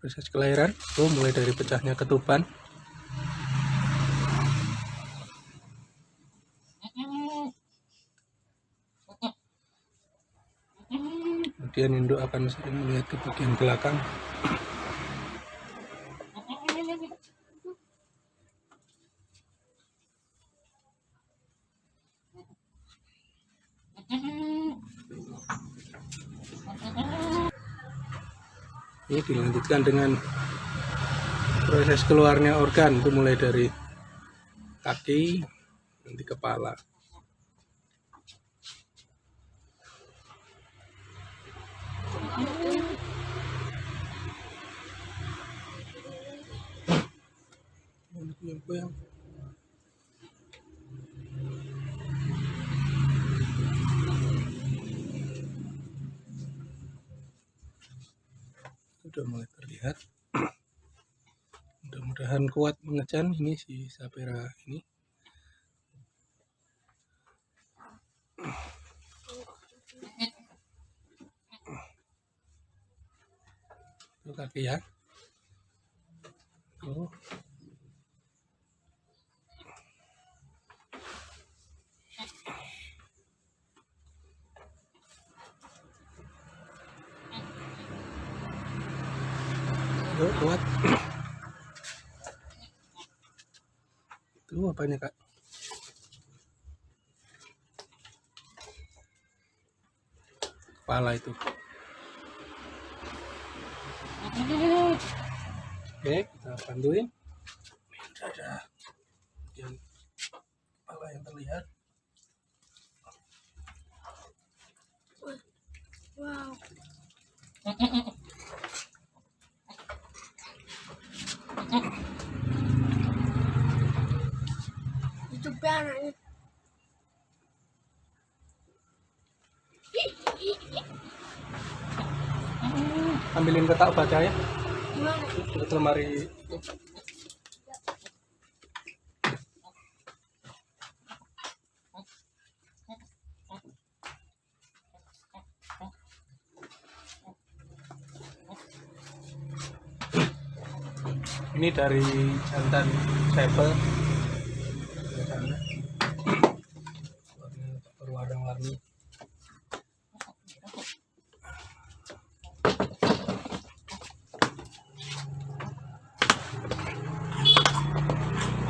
proses kelahiran. Mulai dari pecahnya ketuban, kemudian induk akan sering melihat ke bagian belakang. Ini dilanjutkan dengan proses keluarnya organ, itu mulai dari kaki nanti kepala. Sudah mulai terlihat. Mudah-mudahan kuat mengejan ini si Sapera ini. Itu kaki ya. Tuh. Yuk, kuat. Itu apanya, Kak? Kepala itu. Oke, kita bantuin. Ada bagian kepala yang terlihat. Wow. Itu anaknya. Ambilin kotak baca ya. Gimana? Di lemari. Ini dari jantan Sevel. Berwarna-warni.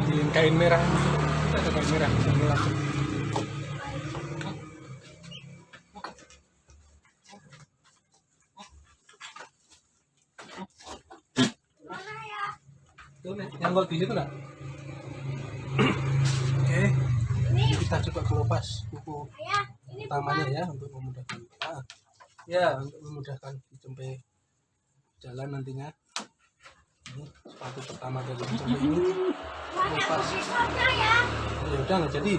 Ini kain merah. Kita ada kain merah. Ini langsung. Yang gol di situ enggak? Oke. Kita coba kelopas kuku utamanya ya untuk memudahkan. Ya, untuk memudahkan dicempe jalan nantinya. Ini sepatu pertama dari dicempe ini. Kelopas. Ya udah nggak jadi.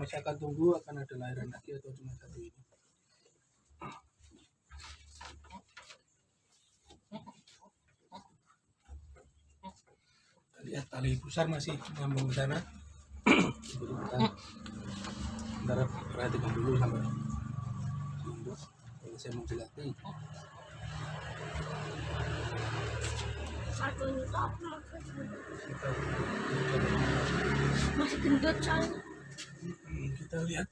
Masih akan tunggu akan ada lahiran lagi atau cuma satu ini. Kita lihat tali pusar masih nyambung ke sana. Jadi kita antara perhatikan dulu sampai induk. Kalau saya mau dilatih. Satu ini apa maksudnya? Masih gendut soalnya. Kita lihat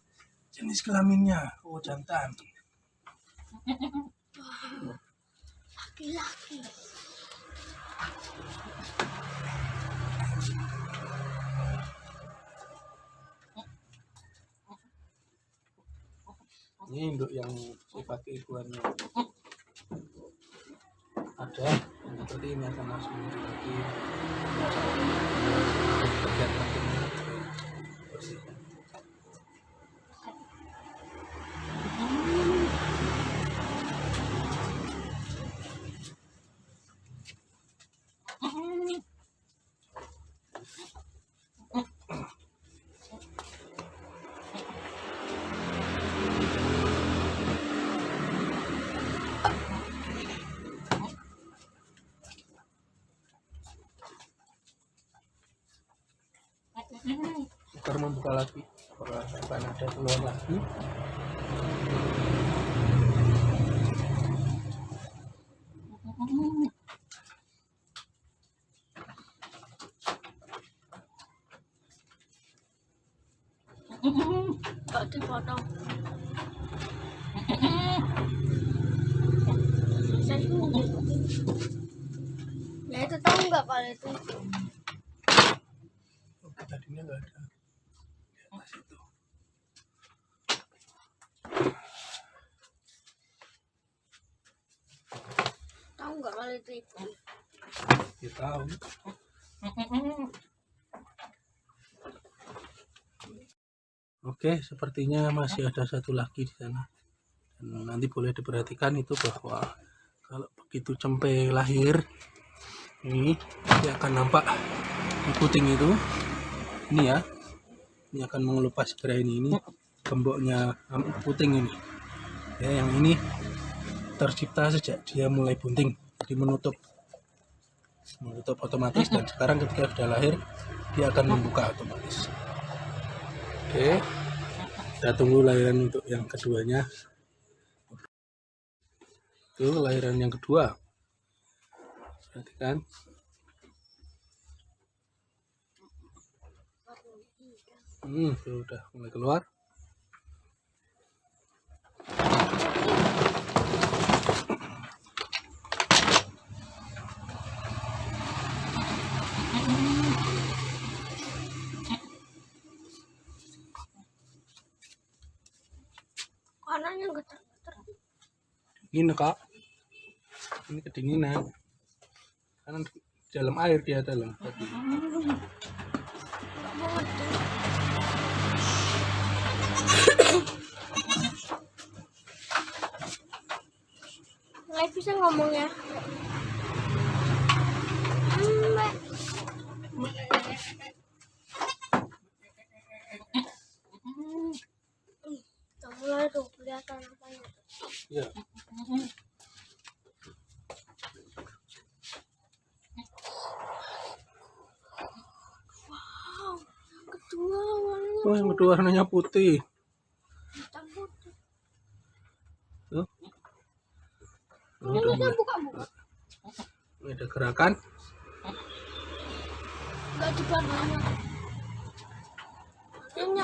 jenis kelaminnya. Oh, jantan. Laki-laki. Ini induk yang sifat keibuannya ada yang seperti ini akan langsung muncul lagi bagian kakinya bersihkan. Agar membuka lagi, apakah akan ada keluar lagi. Gak dipotong. Saya ya itu tahu nggak kalau itu Tadinya nggak ada di atas itu. tahu nggak kalau itu ikan? Ya tahu. Oke, sepertinya masih ada satu lagi di sana. Dan nanti boleh diperhatikan itu bahwa kalau begitu cempe lahir, ini dia akan nampak di puting itu. Ini ya, ini akan mengelupas segera ini gemboknya puting ini. Ya, yang ini tercipta sejak dia mulai bunting, jadi menutup otomatis, dan sekarang ketika sudah lahir dia akan membuka otomatis. Oke, kita tunggu lahiran untuk yang keduanya. Itu lahiran yang kedua, perhatikan. Sudah mulai keluar. Warnanya getar-getar. Ini kak, ini kedinginan karena di dalam air dia dalam tadi. Nggak mau ngedeng. Nggak bisa ngomong ya. Mbak. Udah mulai tuh kelihatan apanya. Ya. Wow, kedua warnanya Oh, yang kedua warnanya putih. hitam putih. Tuh. Ini Udah bisa mulai. buka-buka. Ini ada gerakan. Nggak dibuat banyak. Ini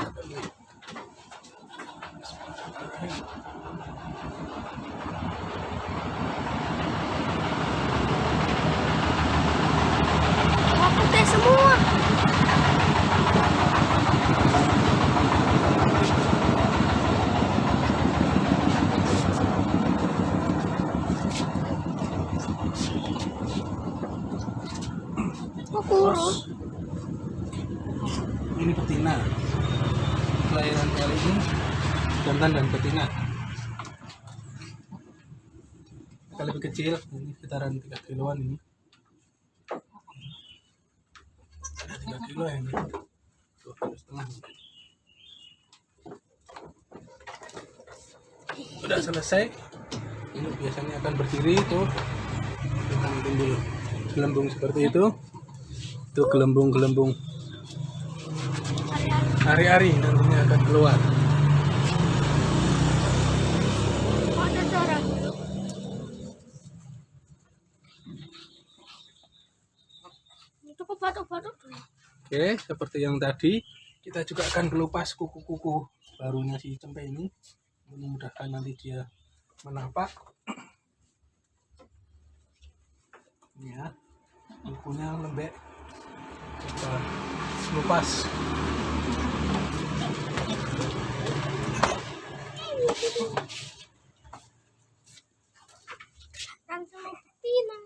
putih semua. Kok kurus? Ini betina. Kelahiran kali ini jantan dan betina. Kalau lebih kecil, ini sekitaran 3 kiloan ini. Ada 3 kilo ya ini. 2,5 kilo. Udah selesai. Ini biasanya akan berdiri itu. Akan timbul gelembung seperti itu. Itu gelembung-gelembung hari-hari nantinya akan keluar. Ada cara. Itu kok batuk-batuk dulu. Oke, seperti yang tadi, kita juga akan kelupas kuku-kuku barunya si cempe ini, memudahkan nanti dia menapak. Ini ya, kukunya lembek, kita kelupas. Kan sama betina.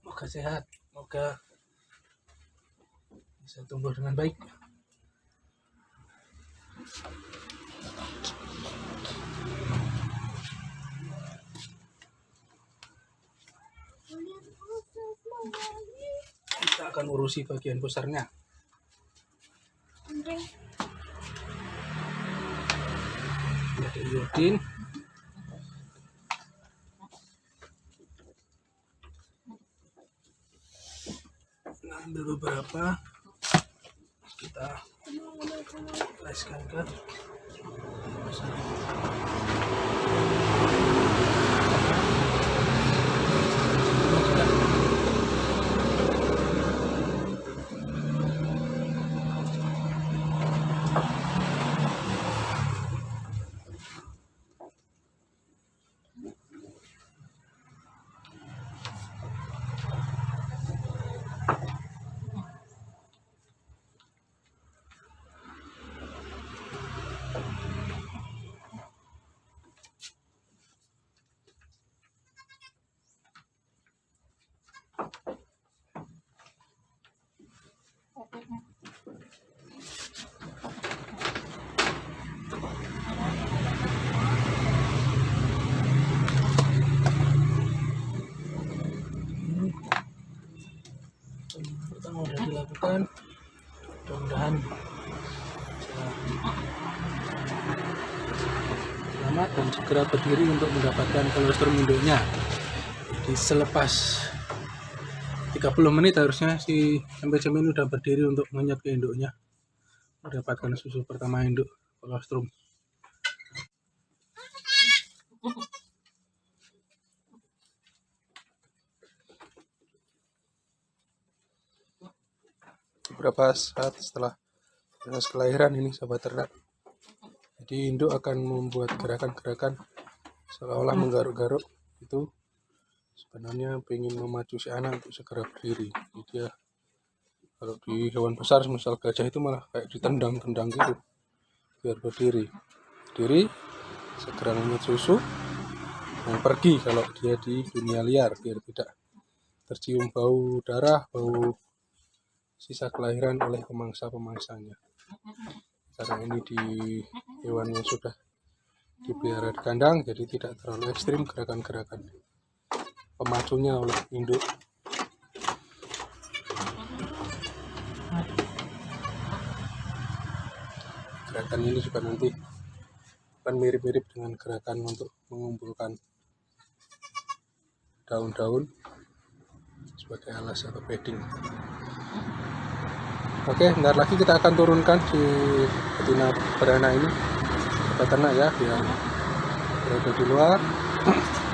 Semoga sehat, semoga bisa tumbuh dengan baik. Kita akan urusi bagian pusarnya. Penting. Ada iodin. Nah, ambil beberapa. kita oleskan ke pertama sudah dilakukan. Mudah-mudahan selamat dan segera berdiri untuk mendapatkan kolostrum induknya. Jadi selepas 30 menit harusnya si sampai-sampai ini udah berdiri untuk mengenyot ke induknya, mendapatkan susu pertama induk kolostrum. Beberapa saat setelah proses kelahiran ini sahabat ternak, jadi induk akan membuat gerakan-gerakan seolah-olah menggaruk-garuk. Itu sebenarnya ingin memacu si anak untuk segera berdiri. Jadi dia, kalau di hewan besar misal gajah itu malah kayak ditendang-tendang gitu biar berdiri, segera mengenyot susu dan pergi kalau dia di dunia liar, biar tidak tercium bau darah, bau sisa kelahiran oleh pemangsa-pemangsanya. Karena ini di hewan yang sudah dipelihara di kandang, jadi tidak terlalu ekstrim gerakan-gerakan pemacunya oleh induk. Gerakan ini juga nanti akan mirip-mirip dengan gerakan untuk mengumpulkan daun-daun sebagai alas atau bedding. Oke, bentar lagi kita akan turunkan si betina beranak ini ke ternak ya, biar berada di luar,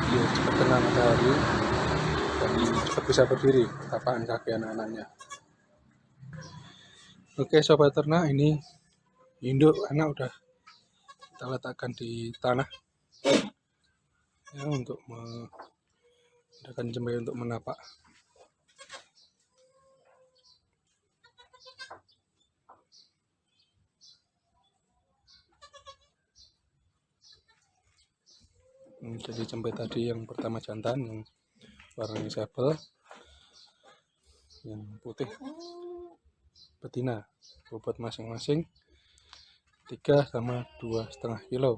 biar cepat kena matahari dan cepat bisa berdiri tapakan kaki anak-anaknya. Oke sobat ternak, ini induk anak udah kita letakkan di tanah ya, untuk menggunakan jembai untuk menapak. Jadi jembai tadi yang pertama jantan yang warnanya sable, yang putih betina, bobot masing-masing 3 sama 2,5 kilo.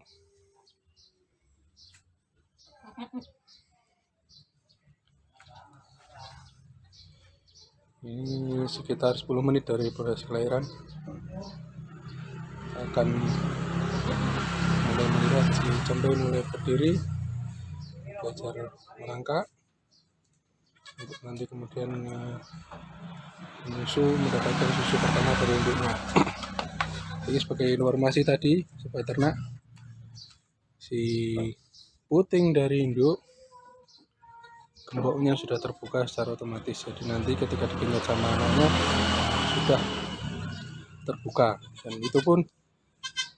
Ini sekitar 10 menit dari proses kelahiran akan mulai melihat si jembai mulai berdiri, belajar merangkak untuk nanti kemudian mendapatkan susu pertama dari induknya. Jadi sebagai informasi tadi sobat ternak, si puting dari induk gemboknya sudah terbuka secara otomatis, jadi nanti ketika dikenyot sama anaknya sudah terbuka, dan itu pun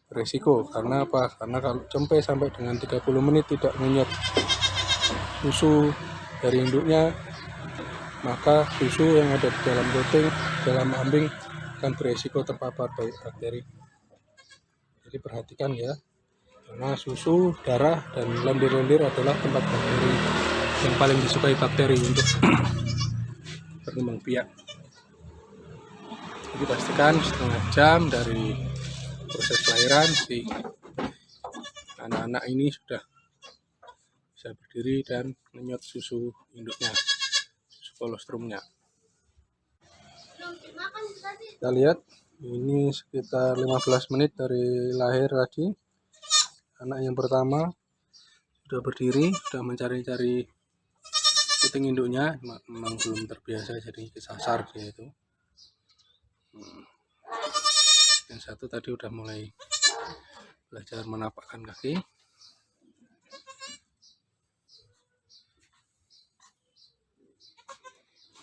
resiko. Karena apa? Karena kalau jempai sampai dengan 30 menit tidak mengenyot susu dari induknya, maka susu yang ada di dalam puting, dalam ambing akan beresiko terpapar bakteri. Jadi perhatikan ya, karena susu, darah, dan lendir-lendir adalah tempat bakteri yang paling disukai bakteri untuk berkembang biak. Jadi pastikan setengah jam dari proses kelahiran si anak-anak ini sudah bisa berdiri dan menyot susu induknya, susu kolostrumnya. Kita lihat ini sekitar 15 menit dari lahir tadi, anak yang pertama sudah berdiri, sudah mencari-cari puting induknya. Memang belum terbiasa jadi kesasar dia itu. Yang satu tadi udah mulai belajar menapakkan kaki.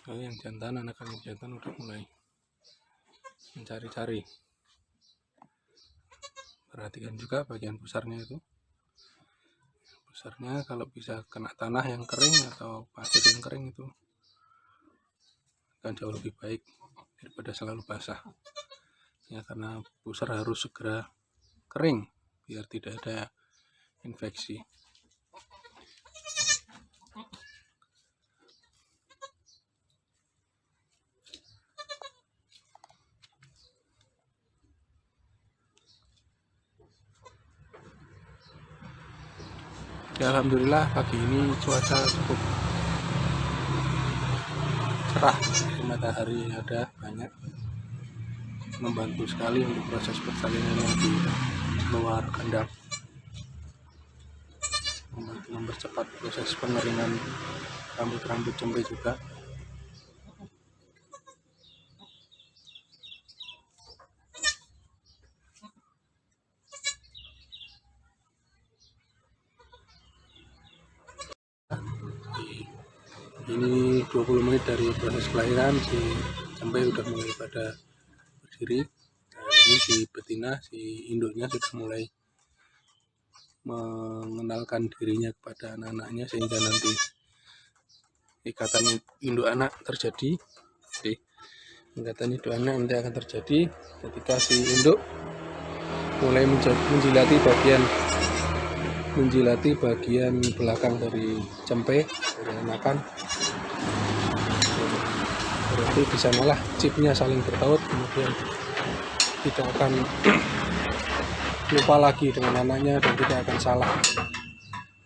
Lalu yang jantan, anak-anak jantan udah mulai mencari-cari. Perhatikan juga bagian pusarnya itu. Pusarnya kalau bisa kena tanah yang kering atau pasir yang kering itu akan jauh lebih baik daripada selalu basah. Ya, karena pusar harus segera kering biar tidak ada infeksi. Ya, alhamdulillah pagi ini cuaca cukup cerah, matahari ada banyak, membantu sekali untuk proses persalinan yang di luar kandang, membantu mempercepat proses pengeringan rambut-rambut cempe juga. Ini 20 menit dari proses kelahiran, si cempe udah mulai pada berdiri. Nah, ini si betina, si induknya sudah mulai mengenalkan dirinya kepada anak-anaknya sehingga nanti ikatan induk anak terjadi. Oke. Ikatan induk anak nanti akan terjadi ketika si induk mulai menjilati bagian belakang dari cempe, dari anakan. Berarti di sanalah chipnya saling bertaut, kemudian tidak akan lupa lagi dengan anaknya dan tidak akan salah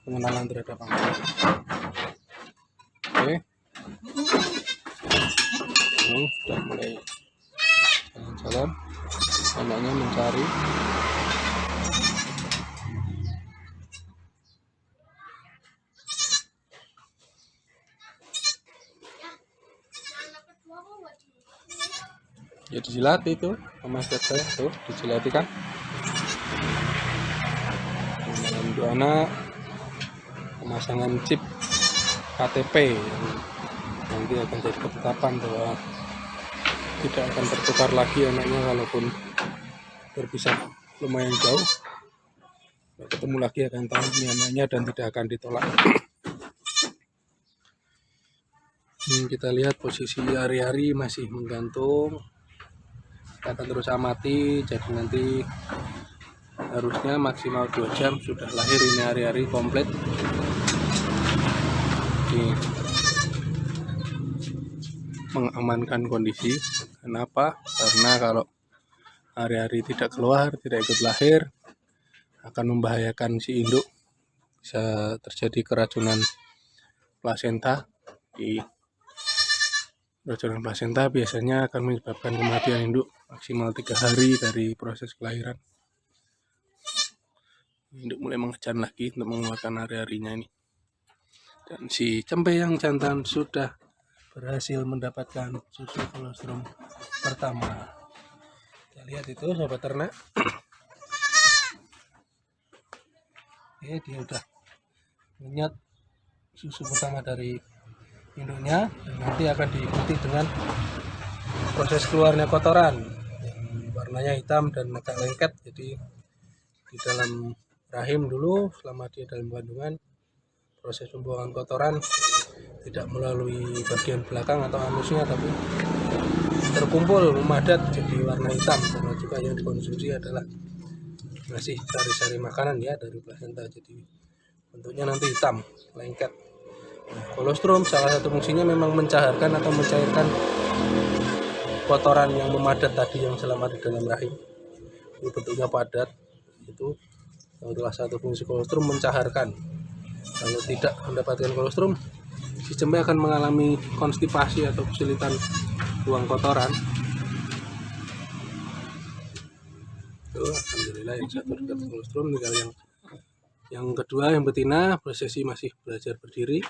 pengenalan terhadap anaknya. Oke. Ini sudah mulai jalan-jalan, anaknya mencari. Ya dijilat itu sama saya tuh, dijilati kan. Untuk anak pemasangan chip KTP yang nanti akan jadi ketetapan bahwa tidak akan tertukar lagi anaknya walaupun berpisah lumayan jauh. Ketemu lagi akan tahu ini anaknya dan tidak akan ditolak. Kita lihat posisi ari-ari masih menggantung. Kita akan terus amati, jadi nanti harusnya maksimal 2 jam sudah lahir ini ari-ari komplit. Ini mengamankan kondisi. Kenapa? Karena kalau ari-ari tidak keluar, tidak ikut lahir, akan membahayakan si induk. Bisa terjadi keracunan plasenta. Keracunan plasenta biasanya akan menyebabkan kematian induk maksimal 3 hari dari proses kelahiran. Induk mulai mengejan lagi untuk mengeluarkan ari-arinya ini. Dan si cempe yang jantan sudah berhasil mendapatkan susu kolostrum pertama. Kita lihat itu sobat ternak. Oke, dia udah menyet susu pertama dari induknya, dan nanti akan diikuti dengan proses keluarnya kotoran yang warnanya hitam dan agak lengket. Jadi di dalam rahim dulu selama dia dalam kandungan, proses pembuangan kotoran tidak melalui bagian belakang atau anusnya, tapi terkumpul memadat jadi warna hitam, karena juga yang dikonsumsi adalah masih sari-sari makanan ya dari plasenta, jadi bentuknya nanti hitam lengket. Kolostrum salah satu fungsinya memang mencaharkan atau mencairkan kotoran yang memadat tadi yang selama di dalam rahim. Itu bentuknya padat, itu salah satu fungsi kolostrum mencaharkan. Kalau tidak mendapatkan kolostrum, si cempe akan mengalami konstipasi atau kesulitan buang kotoran. Tuh, alhamdulillah yang satu dapat kolostrum, tinggal yang kedua yang betina prosesi masih belajar berdiri.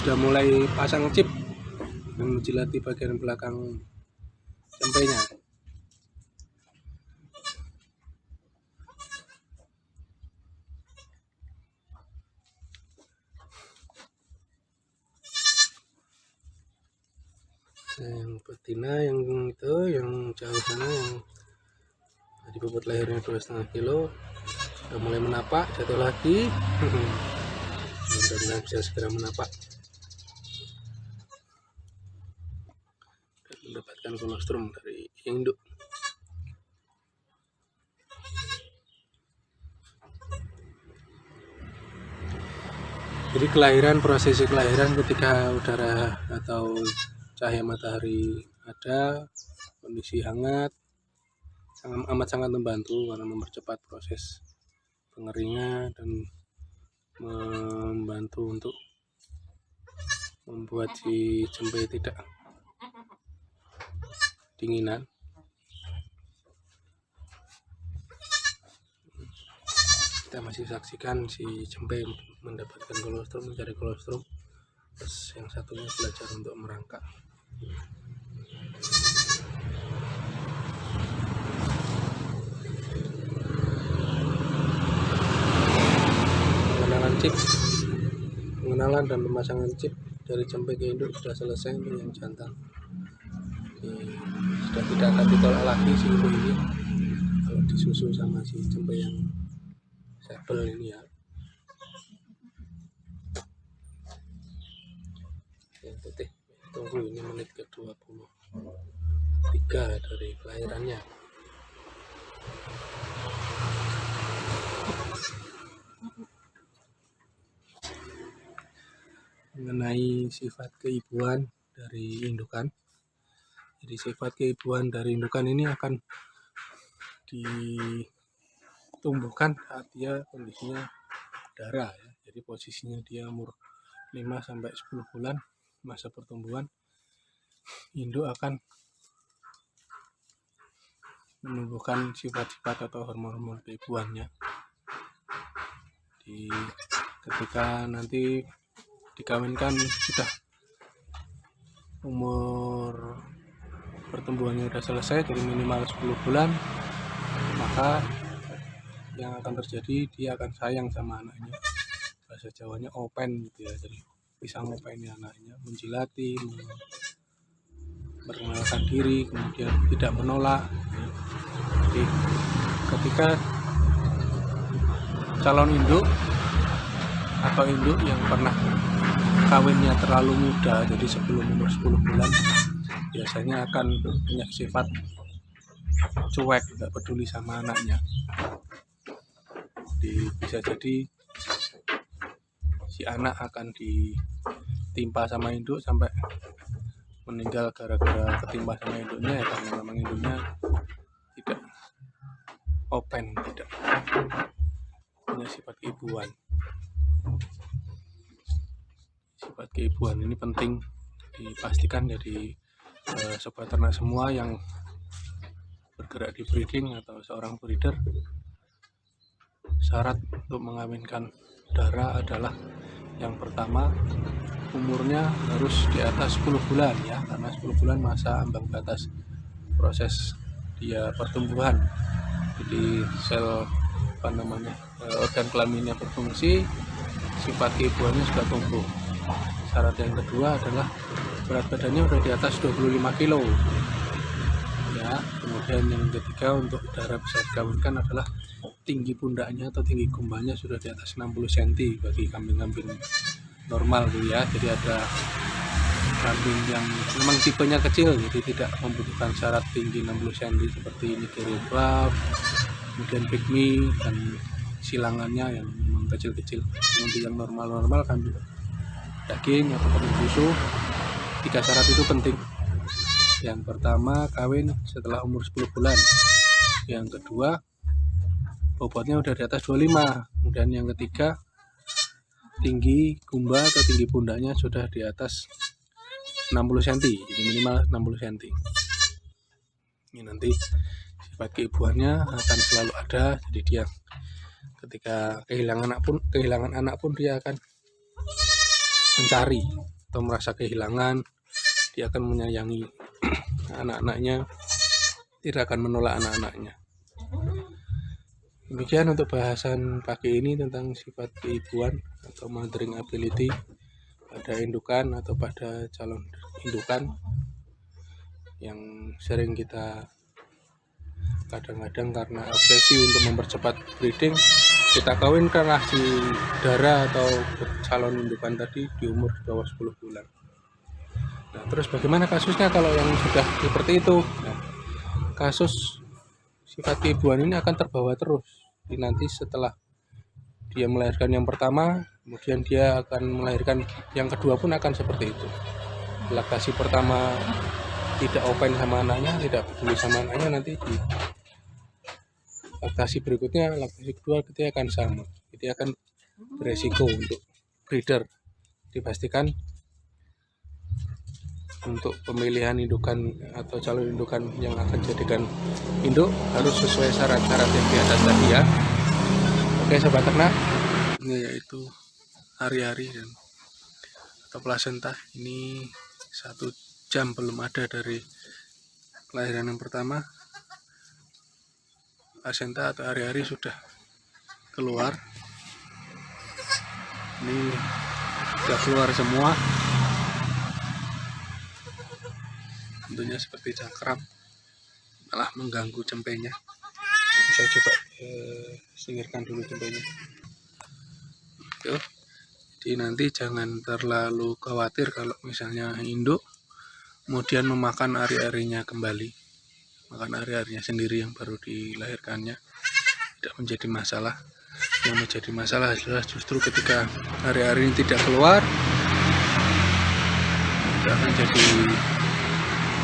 sudah mulai pasang chip dan menjilati bagian belakang cempenya. Yang betina yang itu, yang jauh sana, yang tadi bobot lahirnya 2,5 kilo, udah mulai menapak, jatuh lagi. Mudah-mudahan bisa segera menapak dan mendapatkan kolostrum dari induk. Jadi prosesi kelahiran ketika udara atau cahaya matahari ada, kondisi hangat, sangat membantu karena mempercepat proses pengeringan dan membantu untuk membuat si cempe tidak dinginan. Kita masih saksikan si cempe mendapatkan kolostrum, mencari kolostrum, terus yang satunya belajar untuk merangkak. Pengenalan dan pemasangan chip dari cempe ke induk sudah selesai. Untuk yang jantan sudah tidak akan ditolak lagi si induk ini kalau disusu sama si cempe yang sebel ini ya. Yang putih tunggu, ini menit ke 23 dari kelahirannya. Mengenai sifat keibuan dari indukan, jadi sifat keibuan dari indukan ini akan ditumbuhkan saat dia kondisinya darah ya. Jadi posisinya dia umur 5-10 bulan masa pertumbuhan, induk akan menumbuhkan sifat-sifat atau hormon-hormon keibuannya. Ketika nanti dikawinkan sudah umur pertumbuhannya sudah selesai, jadi minimal 10 bulan, maka yang akan terjadi dia akan sayang sama anaknya. Bahasa Jawanya open gitu ya, jadi bisa ngopeni anaknya, menjilati, memperkenalkan diri, kemudian tidak menolak. Jadi ketika calon induk atau induk yang pernah kawinnya terlalu muda, jadi sebelum umur 10 bulan, biasanya akan punya sifat cuek, tidak peduli sama anaknya. Bisa jadi si anak akan ditimpa sama induk sampai meninggal gara-gara ketimpa sama induknya ya, karena memang induknya tidak open, tidak punya sifat keibuan. Sifat keibuan ini penting dipastikan jadi sobat ternak semua yang bergerak di breeding atau seorang breeder. Syarat untuk mengawinkan darah adalah yang pertama, umurnya harus di atas 10 bulan ya, karena 10 bulan masa ambang batas proses dia pertumbuhan. Jadi sel organ kelaminnya berfungsi, sifat keibuannya sudah tumbuh. Syarat yang kedua adalah berat badannya udah di atas 25 kilo ya. Kemudian yang ketiga, untuk darah bisa dikawinkan adalah tinggi pundaknya atau tinggi gumbanya sudah di atas 60 cm bagi kambing-kambing normal gitu ya. Jadi ada kambing yang memang tipenya kecil, jadi tidak membutuhkan syarat tinggi 60 cm seperti Nigerian Buff, kemudian pygmy, dan silangannya yang memang kecil-kecil. Untuk yang normal-normal kambing daging atau kambing susu, 3 syarat itu penting. Yang pertama, kawin setelah umur 10 bulan. Yang kedua, bobotnya udah di atas 25. Kemudian yang ketiga, tinggi gumba atau tinggi pundaknya sudah di atas 60 cm, jadi minimal 60 cm. Ini nanti sifat keibuannya akan selalu ada, jadi dia ketika kehilangan anak pun dia akan mencari atau merasa kehilangan, dia akan menyayangi anak-anaknya, tidak akan menolak anak-anaknya. Demikian untuk bahasan pagi ini tentang sifat keibuan atau mothering ability pada indukan atau pada calon indukan yang sering kita kadang-kadang karena obsesi untuk mempercepat breeding, kita kawinkanlah si dara atau calon indukan tadi di umur di bawah 10 bulan. Nah, terus bagaimana kasusnya kalau yang sudah seperti itu? Nah, kasus sifat keibuan ini akan terbawa terus. Nanti setelah dia melahirkan yang pertama, kemudian dia akan melahirkan yang kedua pun akan seperti itu. Laktasi pertama tidak open sama anaknya, tidak peduli sama anaknya, nanti di laktasi berikutnya, laktasi kedua kita akan sama. Jadi akan beresiko untuk breeder. Dipastikan untuk pemilihan indukan atau calon indukan yang akan jadikan induk harus sesuai syarat-syarat yang di atas tadi ya. Oke sobat ternak, ini yaitu hari-hari dan atau plasenta. Ini 1 jam belum ada dari kelahiran yang pertama. Plasenta atau hari-hari sudah keluar. Ini sudah keluar semua. Tentunya seperti cakram, malah mengganggu cempenya. Saya coba singkirkan dulu cempenya. Tuh. Jadi nanti jangan terlalu khawatir kalau misalnya induk kemudian memakan ari-arinya kembali, makan ari-arinya sendiri yang baru dilahirkannya, tidak menjadi masalah. Yang menjadi masalah adalah justru ketika ari-ari ini tidak keluar, itu akan jadi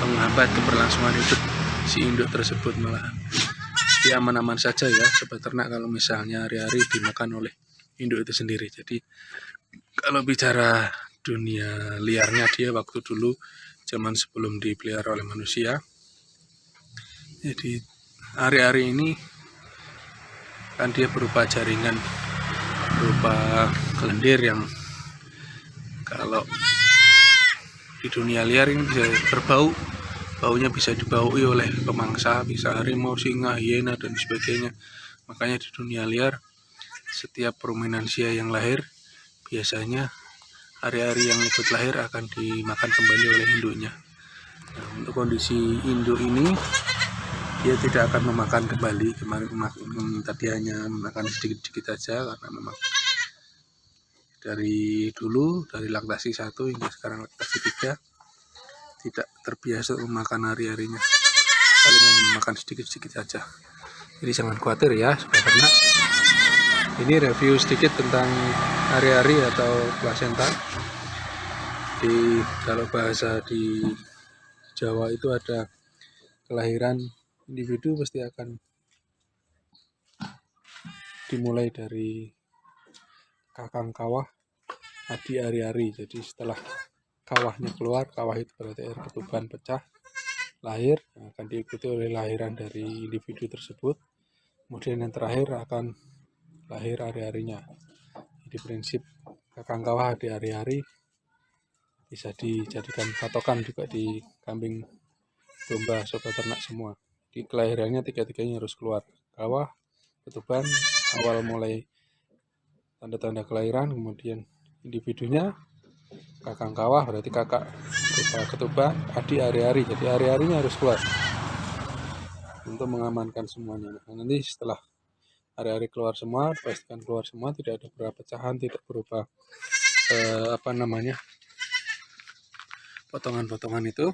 menghambat keberlangsungan hidup si induk tersebut. Malah dia aman-aman saja ya sobat ternak kalau misalnya hari-hari dimakan oleh induk itu sendiri. Jadi kalau bicara dunia liarnya dia waktu dulu zaman sebelum dipelihara oleh manusia, jadi hari-hari ini kan dia berupa jaringan, berupa kelendir yang kalau di dunia liar ini bisa berbau, baunya bisa dibaui oleh pemangsa, bisa harimau, singa, hiena dan sebagainya. Makanya di dunia liar setiap ruminansia yang lahir biasanya hari-hari yang ikut lahir akan dimakan kembali oleh induknya. Nah, untuk kondisi induk ini dia tidak akan memakan kembali. Kemarin tadi hanya makan sedikit-sedikit saja karena memang dari dulu, dari laktasi 1 hingga sekarang laktasi 3 tidak terbiasa memakan hari-harinya, paling hanya memakan sedikit-sedikit saja. Jadi jangan khawatir ya sobat ternak. Ini review sedikit tentang hari-hari atau plasenta. Kalau bahasa di Jawa itu ada kelahiran individu pasti akan dimulai dari kakang kawah, adi ari-ari. Jadi setelah kawahnya keluar, kawah itu berarti air ketuban pecah, lahir, akan diikuti oleh lahiran dari individu tersebut. Kemudian yang terakhir akan lahir ari-arinya. Jadi prinsip kakang kawah adi ari-ari bisa dijadikan patokan juga di kambing domba sobat ternak semua. Di kelahirannya tiga-tiganya harus keluar, kawah, ketuban, awal mulai tanda-tanda kelahiran, kemudian individunya kakang kawah berarti kakak ketuban, adi ari-ari. Jadi ari-arinya harus keluar untuk mengamankan semuanya. Nah, nanti setelah ari-ari keluar semua, pastikan keluar semua, tidak ada beberapa pecahan, tidak berupa potongan-potongan itu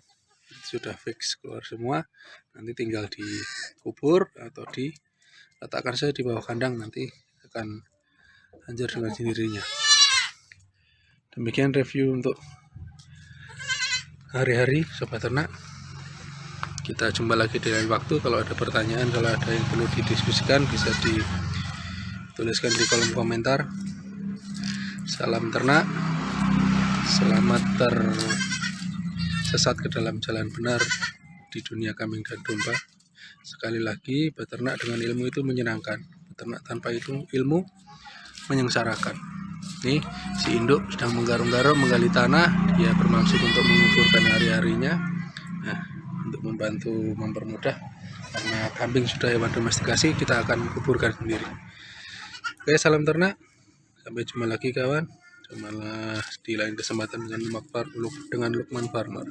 sudah fix keluar semua. Nanti tinggal dikubur atau diletakkan saja di bawah kandang, nanti akan hancur dengan sendirinya. Demikian review untuk hari-hari sobat ternak. Kita jumpa lagi di lain waktu. Kalau ada pertanyaan, kalau ada yang perlu didiskusikan, bisa dituliskan di kolom komentar. Salam ternak, selamat tersesat ke dalam jalan benar di dunia kambing dan domba. Sekali lagi, beternak dengan ilmu itu menyenangkan, beternak tanpa ilmu menyengsarakan. Nih si induk sedang menggarung-garung menggali tanah. Dia bermaksud untuk menguburkan hari-harinya. Nah, untuk membantu mempermudah karena kambing sudah hewan domestikasi, kita akan kuburkan sendiri. Oke, salam ternak. Sampai jumpa lagi kawan. Malah di lain kesempatan dengan Lukman Farmer.